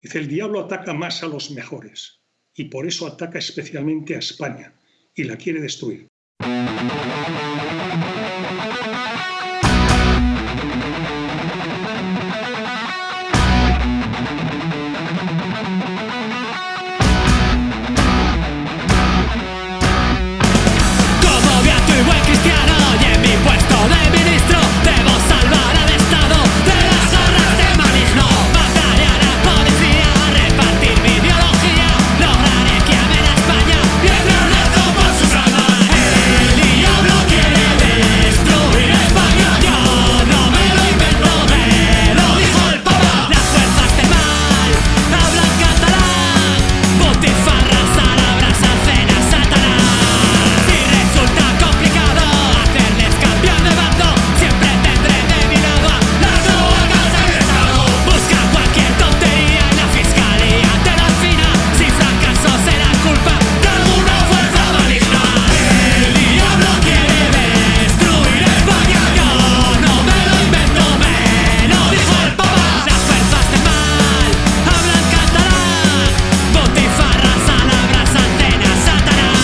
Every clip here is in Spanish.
Dice, el diablo ataca más a los mejores y por eso ataca especialmente a España y la quiere destruir. Como beato y buen cristiano y en mi puesto de ministro debo salvar al Estado de las garras del maligno. Mataré a la policía, repartir mi ideología, lograré que amen a España y entraré por sus almas. El diablo quiere destruir España, yo no me lo invento, me lo dijo el Papa. Las fuerzas del mal hablan catalán, botifarras, palabras, hacen a Satanás. Si resulta complicado hacerles cambiar de bando, siempre tendré de mi lado a las drogas del Estado. Busca cualquier tontería en la fiscalía, te la fina. Si fracaso será culpa de alguna fuerza maligna. El diablo quiere destruir España, yo no me lo invento, me lo dijo el Papa. Las fuerzas del mal hablan catalán, botifarras, palabras, hacen a Satanás.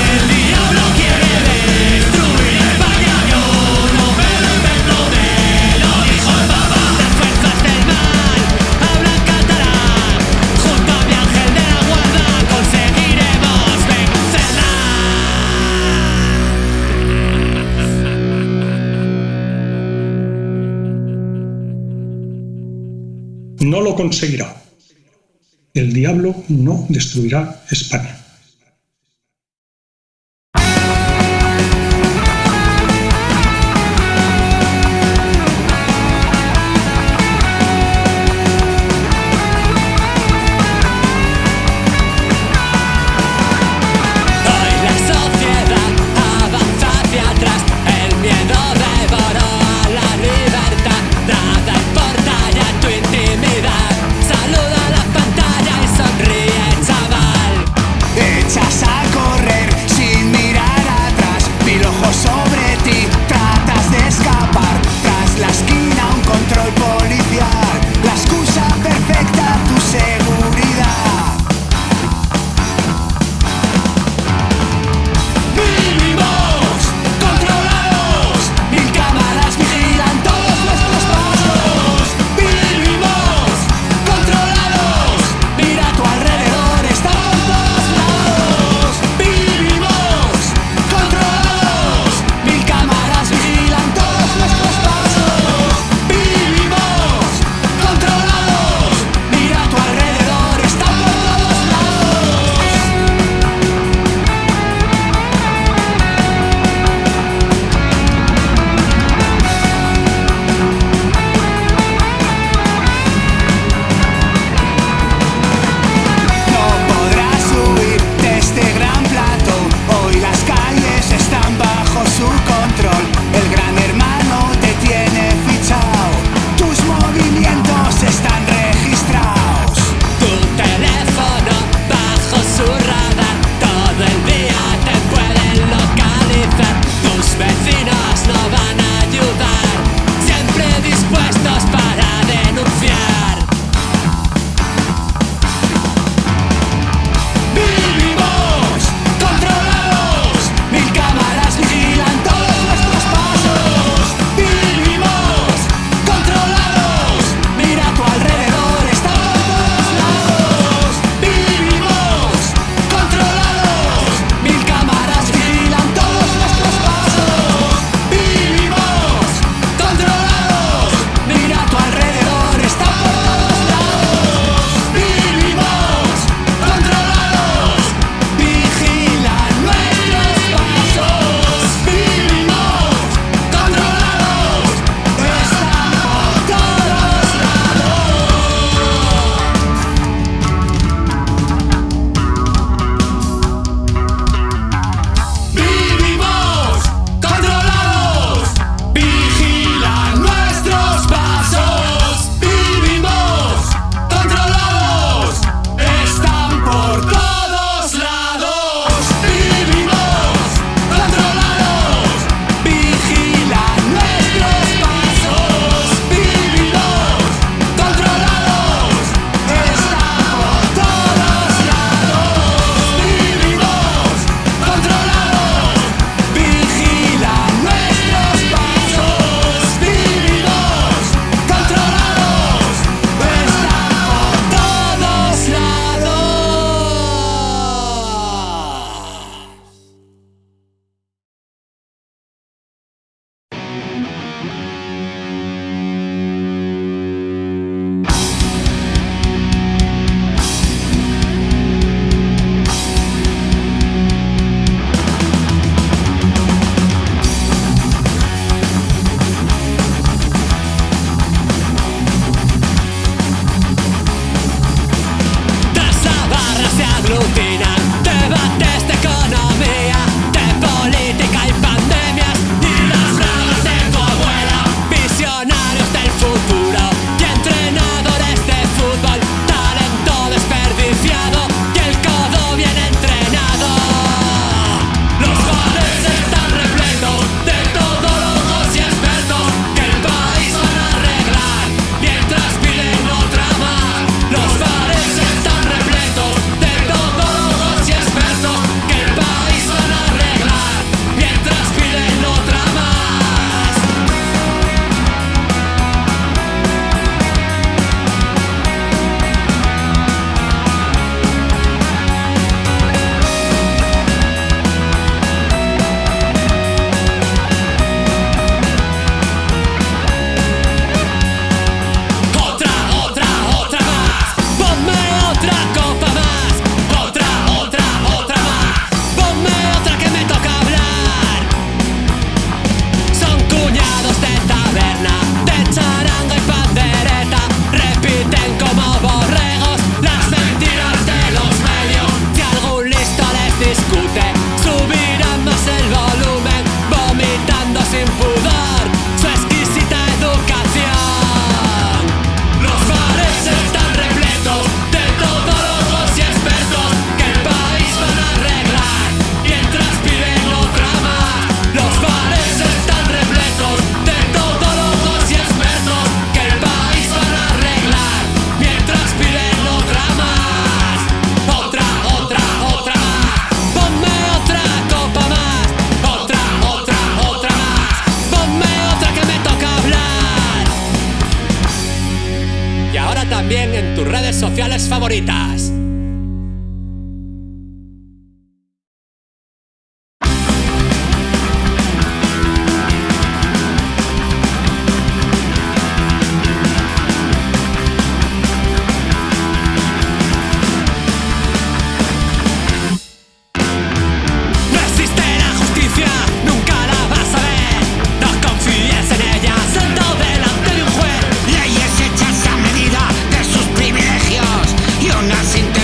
El diablo quiere destruir España, yo no me lo invento, me lo dijo el Papa. Las fuerzas del mal hablan catalán, junto a mi ángel de la guarda conseguiremos vencerla. No lo conseguirá. El diablo no destruirá España. Hoy la sociedad avanza hacia atrás, el miedo devoró a la libertad. Nada importa ya tu intimidad, saluda a la pantalla y sonríe, chaval. ahora también en tus redes sociales favoritas. Leyes hechas a medida de sus privilegios y una cinta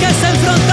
que se enfrentan